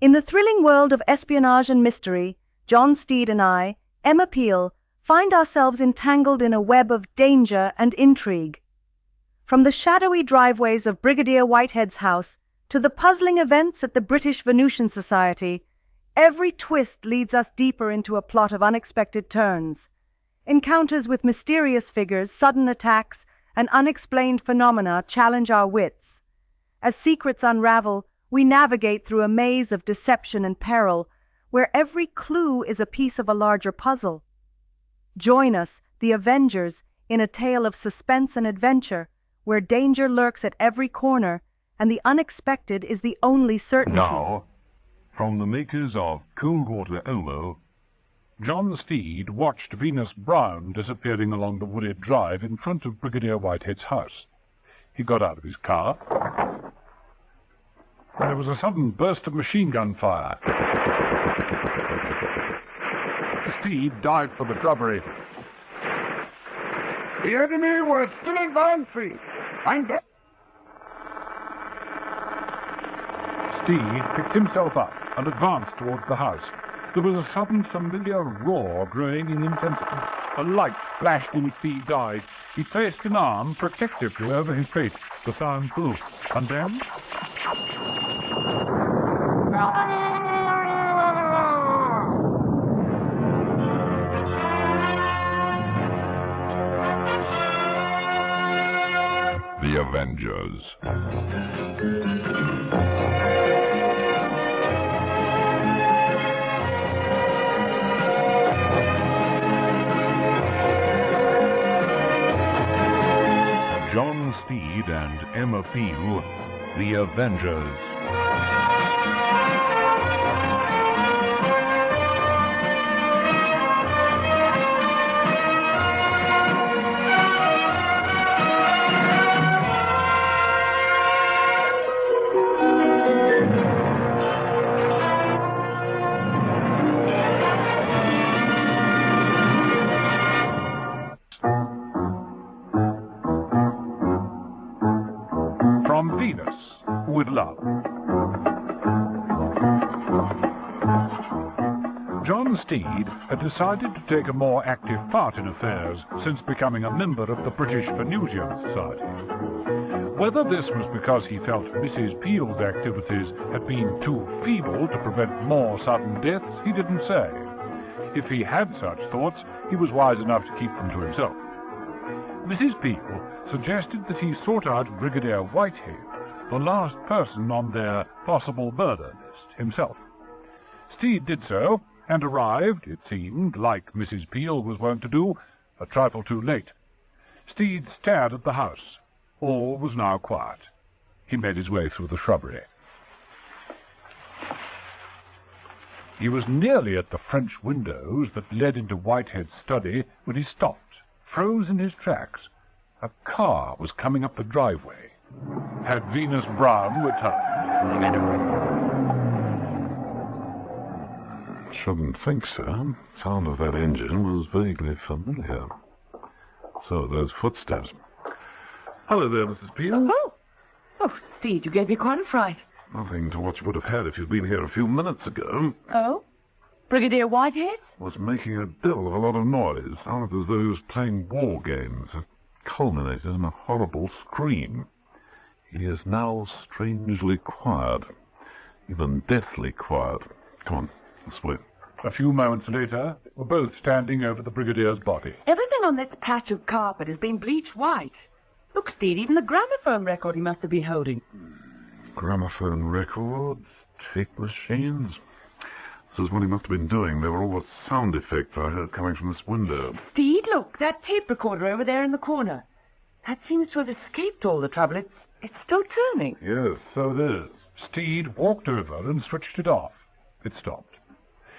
In the thrilling world of espionage and mystery, John Steed and I, Emma Peel, find ourselves entangled in a web of danger and intrigue. From the shadowy driveways of Brigadier Whitehead's house to the puzzling events at the British Venusian Society, every twist leads us deeper into a plot of unexpected turns. Encounters with mysterious figures, sudden attacks, and unexplained phenomena challenge our wits. As secrets unravel, we navigate through a maze of deception and peril, where every clue is a piece of a larger puzzle. Join us, the Avengers, in a tale of suspense and adventure, where danger lurks at every corner, and the unexpected is the only certainty. Now, from the makers of Cold Water Omo, John Steed watched Venus Brown disappearing along the wooded drive in front of Brigadier Whitehead's house. He got out of his car, and there was a sudden burst of machine gun fire. Steed dived for the shrubbery. The enemy was still advancing. Steed picked himself up and advanced towards the house. There was a sudden familiar roar growing in intensity. A light flashed in Steed's eyes. He placed an arm protectively over his face. The sound grew, and then... The Avengers. John Steed and Emma Peel, The Avengers. From Venus, with love. John Steed had decided to take a more active part in affairs since becoming a member of the British Venusian Society. Whether this was because he felt Mrs. Peel's activities had been too feeble to prevent more sudden deaths, he didn't say. If he had such thoughts, he was wise enough to keep them to himself. Mrs. Peel suggested that he sort out Brigadier Whitehead, the last person on their possible murder list, himself. Steed did so, and arrived, it seemed, like Mrs. Peel was wont to do, a trifle too late. Steed stared at the house. All was now quiet. He made his way through the shrubbery. He was nearly at the French windows that led into Whitehead's study when he stopped, froze in his tracks. A car was coming up the driveway. Had Venus Brown returned? Shouldn't think so. Sound of that engine was vaguely familiar. So, those footsteps. Hello there, Mrs. Peel. Oh, Steed, you gave me quite a fright. Nothing to what you would have had if you'd been here a few minutes ago. Oh? Brigadier Whitehead? Was making a devil of a lot of noise. Sounded as though he was playing war games. It culminated in a horrible scream. He is now strangely quiet. Even deathly quiet. Come on, this way. A few moments later, they were both standing over the Brigadier's body. Everything on this patch of carpet has been bleached white. Look, Steed, even the gramophone record he must have been holding. Gramophone records, tape machines. This is what he must have been doing. There were all the sound effects I heard coming from this window. Steed, look, that tape recorder over there in the corner. That seems to have escaped all the trouble. It's still turning. Yes, So it is. Steed walked over and switched it off. It stopped.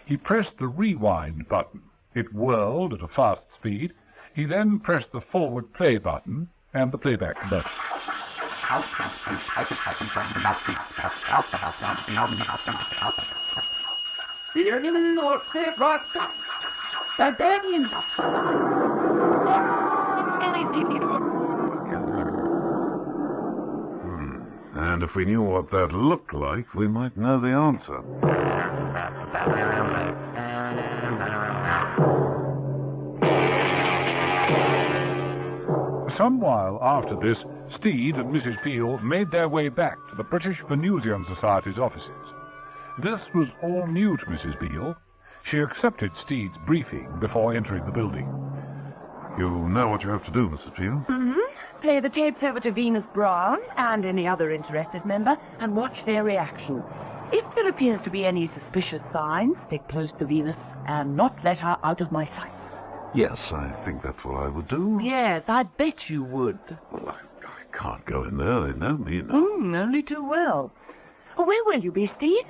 He pressed the rewind button. It whirled at a fast speed. He then pressed the forward play button and the playback button. And if we knew what that looked like, we might know the answer. Some while after this, Steed and Mrs. Peel made their way back to the British Venusian Society's offices. This was all new to Mrs. Peel. She accepted Steed's briefing before entering the building. You know what you have to do, Mrs. Peel? Mm-hmm. Play the tapes over to Venus Brown and any other interested member and watch their reaction. If there appears to be any suspicious signs, stick close to Venus and not let her out of my sight. Yes, I think that's what I would do. Yes, I bet you would. Well, I can't go in there. They know me now. Only too well. Where will you be, Steve?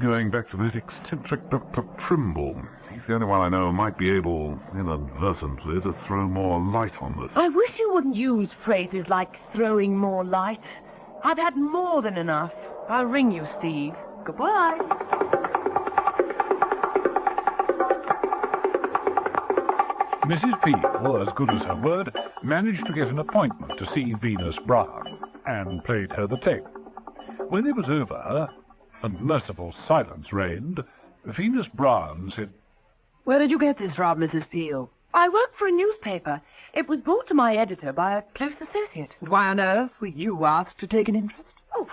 Going back to that eccentric Dr. Trimble. He's the only one I know who might be able, inadvertently, to throw more light on this. I wish you wouldn't use phrases like throwing more light. I've had more than enough. I'll ring you, Steve. Goodbye. Mrs. Peel, as good as her word, managed to get an appointment to see Venus Brown, and played her the tape. When it was over, and merciful silence reigned, Venus Brown said, Where did you get this from, Mrs. Peel? I work for a newspaper. It was brought to my editor by a close associate. Why on earth were you asked to take an interest? Oh,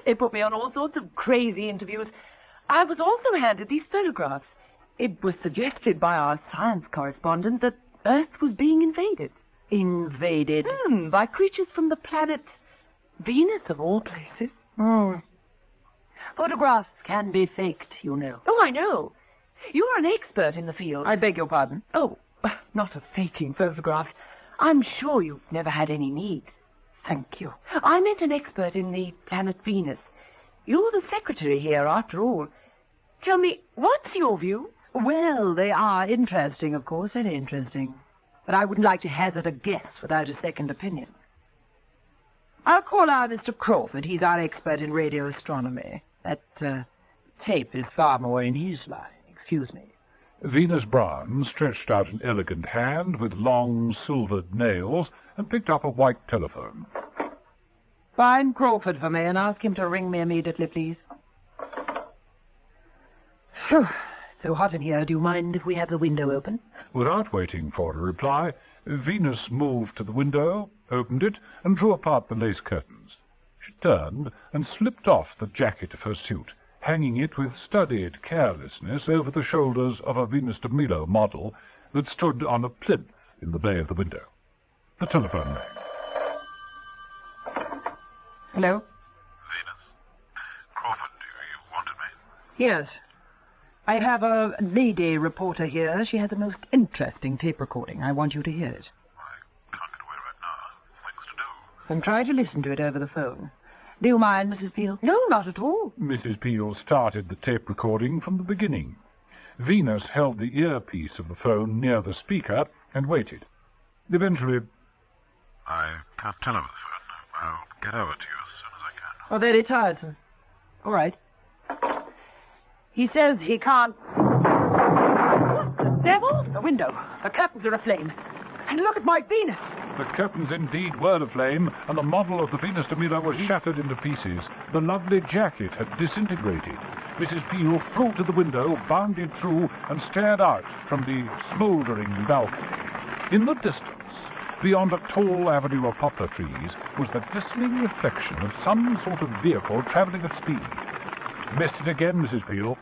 they put me on all sorts of crazy interviews. I was also handed these photographs. It was suggested by our science correspondent that Earth was being invaded. Invaded? By creatures from the planet Venus, of all places. Photographs can be faked, you know. Oh, I know. You're an expert in the field. I beg your pardon? Oh, not of faking photographs. I'm sure you've never had any need. Thank you. I meant an expert in the planet Venus. You're the secretary here, after all. Tell me, what's your view? Well, they are interesting, of course, very interesting. But I wouldn't like to hazard a guess without a second opinion. I'll call out Mr. Crawford. He's our expert in radio astronomy. That tape is far more in his line. Excuse me. Venus Brown stretched out an elegant hand with long silvered nails and picked up a white telephone. Find Crawford for me and ask him to ring me immediately, please. Phew. So hot in here, do you mind if we have the window open? Without waiting for a reply, Venus moved to the window, opened it, and drew apart the lace curtains. She turned and slipped off the jacket of her suit, hanging it with studied carelessness over the shoulders of a Venus de Milo model that stood on a plinth in the bay of the window. The telephone rang. Hello? Venus? Crawford, you wanted me? Yes. I have a lady reporter here. She has the most interesting tape recording. I want you to hear it. I can't get away right now. Things to do. Then try to listen to it over the phone. Do you mind, Mrs. Peel? No, not at all. Mrs. Peel started the tape recording from the beginning. Venus held the earpiece of the phone near the speaker and waited. Eventually, I can't tell over the phone. I'll get over to you as soon as I can. Oh, very tired, sir. All right. He says he can't... What the devil? The window. The curtains are aflame. And look at my Venus. the curtains indeed were aflame, and the model of the Venus de Milo was shattered into pieces. The lovely jacket had disintegrated. Mrs. Peel flew to the window, bounded through, and stared out from the smouldering balcony. In the distance, beyond a tall avenue of poplar trees, was the glistening reflection of some sort of vehicle travelling at speed. Missed it again, Mrs. Peel.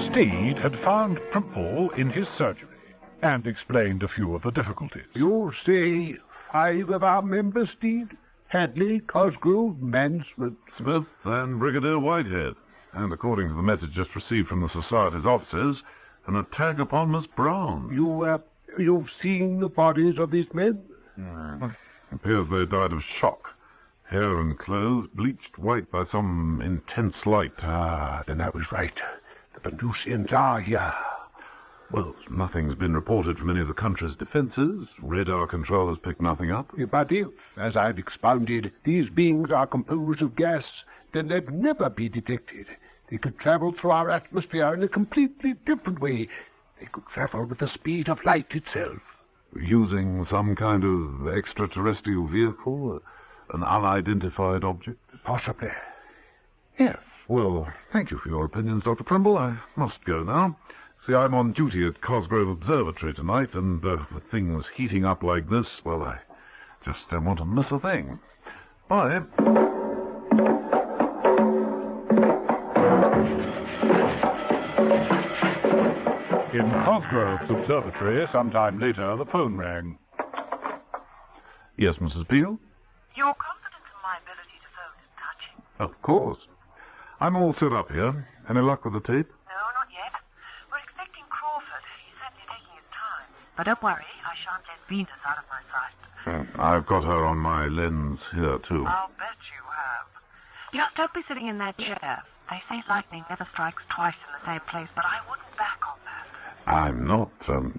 Steed had found Trimble in his surgery and explained a few of the difficulties. You say 5 of our members, Steed? Hadley, Cosgrove, Mansworth, Smith, and Brigadier Whitehead. And according to the message just received from the Society's officers, an attack upon Miss Brown. You've seen the bodies of these men? Appears they died of shock. Hair and clothes bleached white by some intense light. Ah, then I was right. The Venusians are here. Well, nothing's been reported from any of the country's defences. Radar control has picked nothing up. But if, as I've expounded, these beings are composed of gas, then they'd never be detected. They could travel through our atmosphere in a completely different way. They could travel with the speed of light itself. Using some kind of extraterrestrial vehicle? An unidentified object? Possibly. Yes. Well, thank you for your opinions, Dr. Primble. I must go now. See, I'm on duty at Cosgrove Observatory tonight, and with things heating up like this, well, I just don't want to miss a thing. Bye. In Cosgrove Observatory, sometime later, the phone rang. Yes, Mrs. Peel? Your confidence in my ability to phone is touching. Of course. I'm all set up here. Any luck with the tape? No, not yet. We're expecting Crawford. He's certainly taking his time. But don't worry, I shan't let Venus out of my sight. I've got her on my lens here, too. I'll bet you have. Just don't be sitting in that chair. They say lightning never strikes twice in the same place, but I wouldn't back on that. I'm not.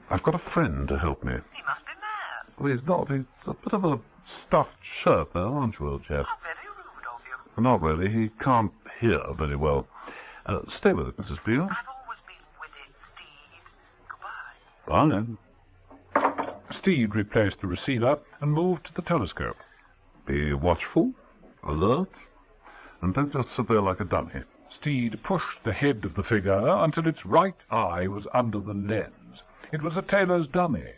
I've got a friend to help me. He must be mad. Well, he's not. He's a bit of a stuffed shirt, though, aren't you, old chap? How very rude of you. Not really. He can't hear very well. Stay with it, Mrs. Peel. I've always been with it, Steve. Goodbye. Bye, then. Steed replaced the receiver and moved to the telescope. Be watchful, alert, and don't just sit there like a dummy. Steed pushed the head of the figure until its right eye was under the lens. It was a tailor's dummy,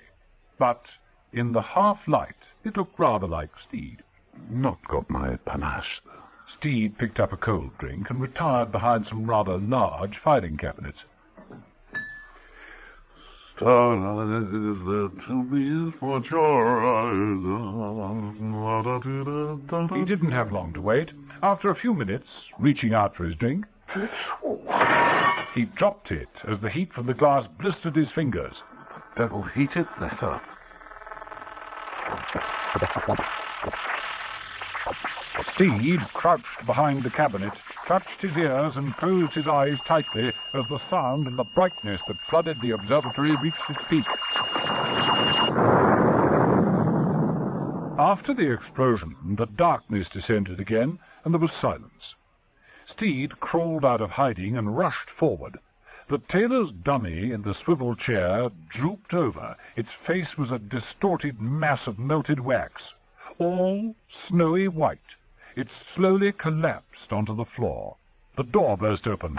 but in the half-light it looked rather like Steed. Not got my panache, though. Steed picked up a cold drink and retired behind some rather large filing cabinets. Starlight is there to me what your eyes are. He didn't have long to wait. After a few minutes, reaching out for his drink, he dropped it as the heat from the glass blistered his fingers. That'll heat it better. Steed crouched behind the cabinet, touched his ears and closed his eyes tightly as the sound and the brightness that flooded the observatory reached its peak. After the explosion, the darkness descended again, and there was silence. Steed crawled out of hiding and rushed forward. The tailor's dummy in the swivel chair drooped over. Its face was a distorted mass of melted wax, all snowy white. It slowly collapsed onto the floor. The door burst open.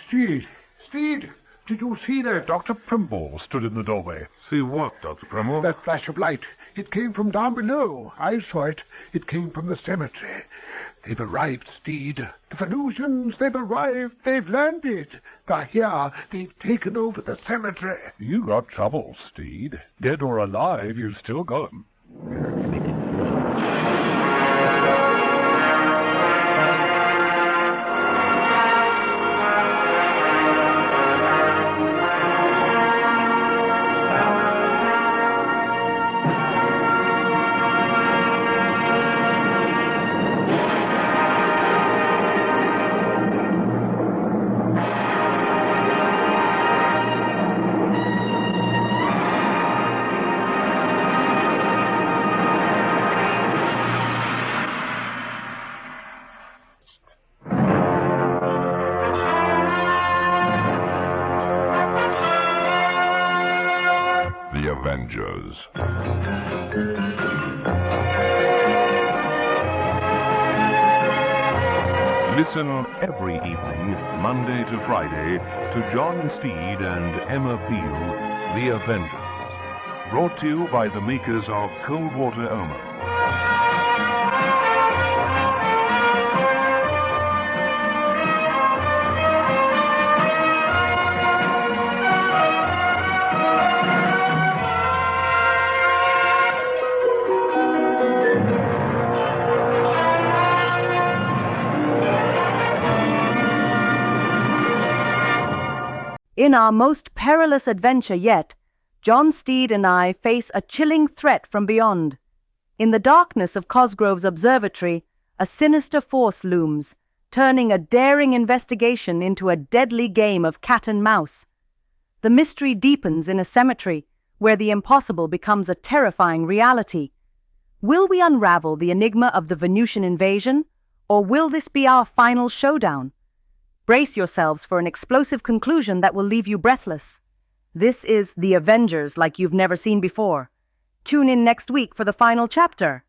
Steed! Steed! Did you see that? Dr. Primble stood in the doorway. See what, Dr. Primble? That flash of light. It came from down below. I saw it. It came from the cemetery. They've arrived, Steed. The Venusians, they've arrived. They've landed. They're here. They've taken over the cemetery. You got trouble, Steed. Dead or alive, you've still got 'em. The Avengers. Listen every evening, Monday to Friday, to John Steed and Emma Peel, The Avengers. Brought to you by the makers of Cold Water Omo. In our most perilous adventure yet, John Steed and I face a chilling threat from beyond. In the darkness of Cosgrove's observatory, a sinister force looms, turning a daring investigation into a deadly game of cat and mouse. The mystery deepens in a cemetery, where the impossible becomes a terrifying reality. Will we unravel the enigma of the Venusian invasion, or will this be our final showdown? Brace yourselves for an explosive conclusion that will leave you breathless. This is The Avengers like you've never seen before. Tune in next week for the final chapter.